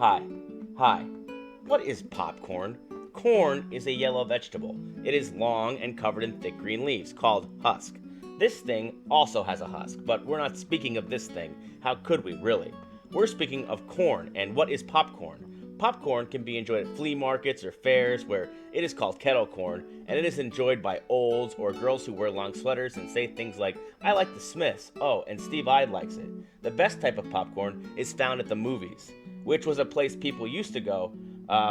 Hi. Hi. What is popcorn? Corn is a yellow vegetable. It is long and covered in thick green leaves, called husk. This thing also has a husk, but we're not speaking of this thing. How could we, really? We're speaking of corn, and what is popcorn? Popcorn can be enjoyed at flea markets or fairs where it is called kettle corn, and it is enjoyed by olds or girls who wear long sweaters and say things like, "I like the Smiths," "Oh, and Steve Ide likes it." The best type of popcorn is found at the movies, which was a place people used to go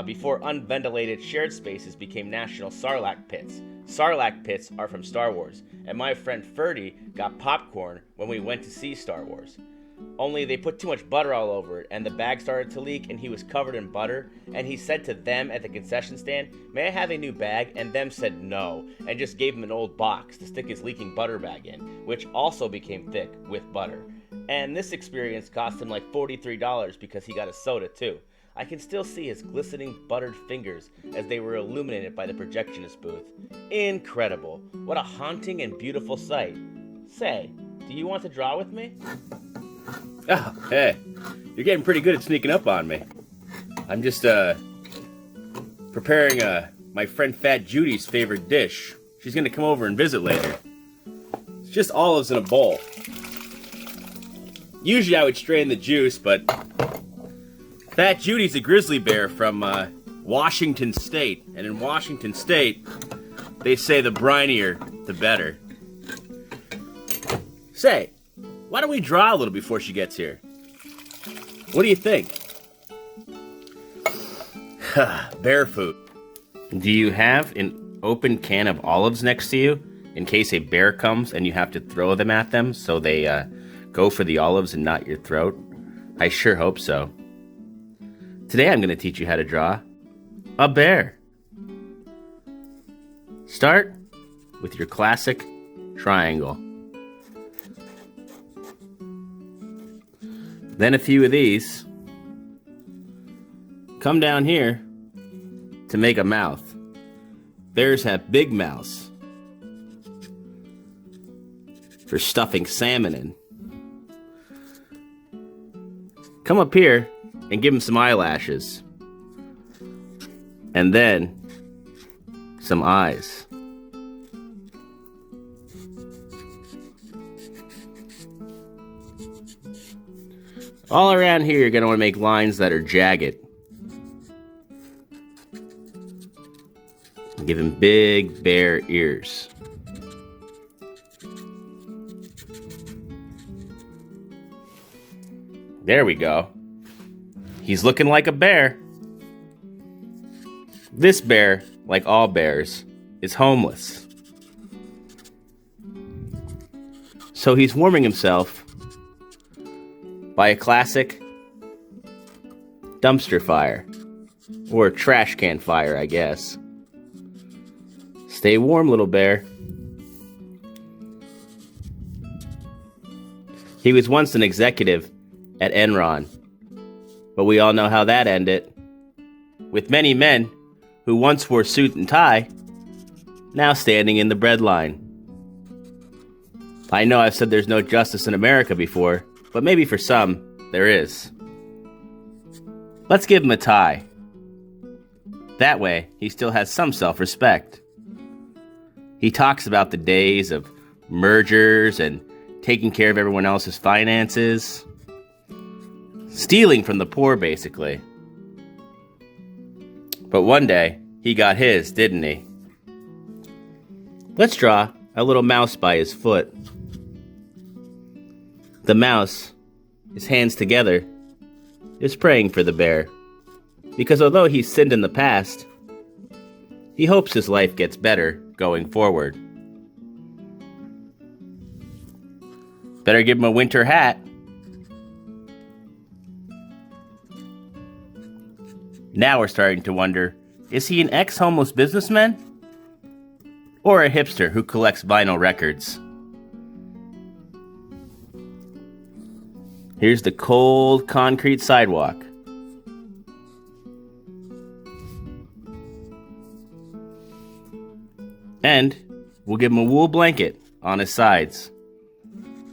before unventilated shared spaces became national Sarlacc pits. Sarlacc pits are from Star Wars, and my friend Ferdy got popcorn when we went to see Star Wars. Only they put too much butter all over it, and the bag started to leak, and he was covered in butter, and he said to them at the concession stand, "May I have a new bag?" And them said no, and just gave him an old box to stick his leaking butter bag in, which also became thick with butter. And this experience cost him like $43 because he got a soda too. I can still see his glistening buttered fingers as they were illuminated by the projectionist booth. Incredible. What a haunting and beautiful sight. Say, do you want to draw with me? Oh, hey, you're getting pretty good at sneaking up on me. I'm just, preparing, my friend Fat Judy's favorite dish. She's gonna come over and visit later. It's just olives in a bowl. Usually I would strain the juice, but Fat Judy's a grizzly bear from, Washington State. And in Washington State, they say the brinier, the better. Say, why don't we draw a little before she gets here? What do you think? Bear food. Do you have an open can of olives next to you in case a bear comes and you have to throw them at them so they go for the olives and not your throat? I sure hope so. Today I'm going to teach you how to draw a bear. Start with your classic triangle. Then a few of these. Come down here to make a mouth. Bears have big mouths for stuffing salmon in. Come up here and give them some eyelashes. And then some eyes. All around here, you're going to want to make lines that are jagged. Give him big, bare ears. There we go. He's looking like a bear. This bear, like all bears, is homeless. So he's warming himself by a classic dumpster fire, or a trash can fire, I guess. Stay warm, little bear. He was once an executive at Enron, but we all know how that ended. With many men who once wore suit and tie, now standing in the breadline. I know I've said there's no justice in America before, but maybe for some, there is. Let's give him a tie. That way, he still has some self-respect. He talks about the days of mergers and taking care of everyone else's finances. Stealing from the poor, basically. But one day, he got his, didn't he? Let's draw a little mouse by his foot. The mouse, his hands together, is praying for the bear. Because although he's sinned in the past, he hopes his life gets better going forward. Better give him a winter hat. Now we're starting to wonder, is he an ex-homeless businessman? Or a hipster who collects vinyl records? Here's the cold concrete sidewalk. And we'll give him a wool blanket on his sides.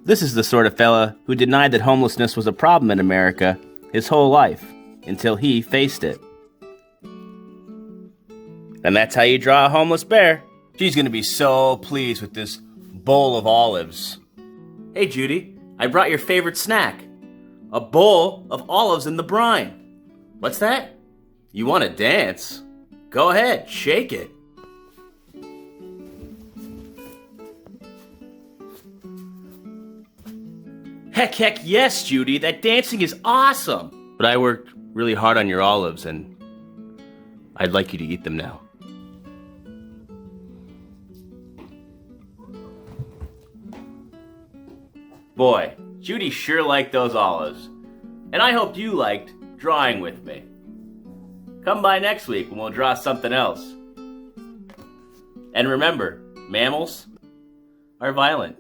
This is the sort of fella who denied that homelessness was a problem in America his whole life. until he faced it. And that's how you draw a homeless bear. She's gonna be so pleased with this bowl of olives. Hey, Judy, I brought your favorite snack. A bowl of olives in the brine. What's that? You want to dance? Go ahead, shake it. Heck yes, Judy. That dancing is awesome. But I worked really hard on your olives, and I'd like you to eat them now. Boy, Judy sure liked those olives. And I hope you liked drawing with me. Come by next week and we'll draw something else. And remember, mammals are violent.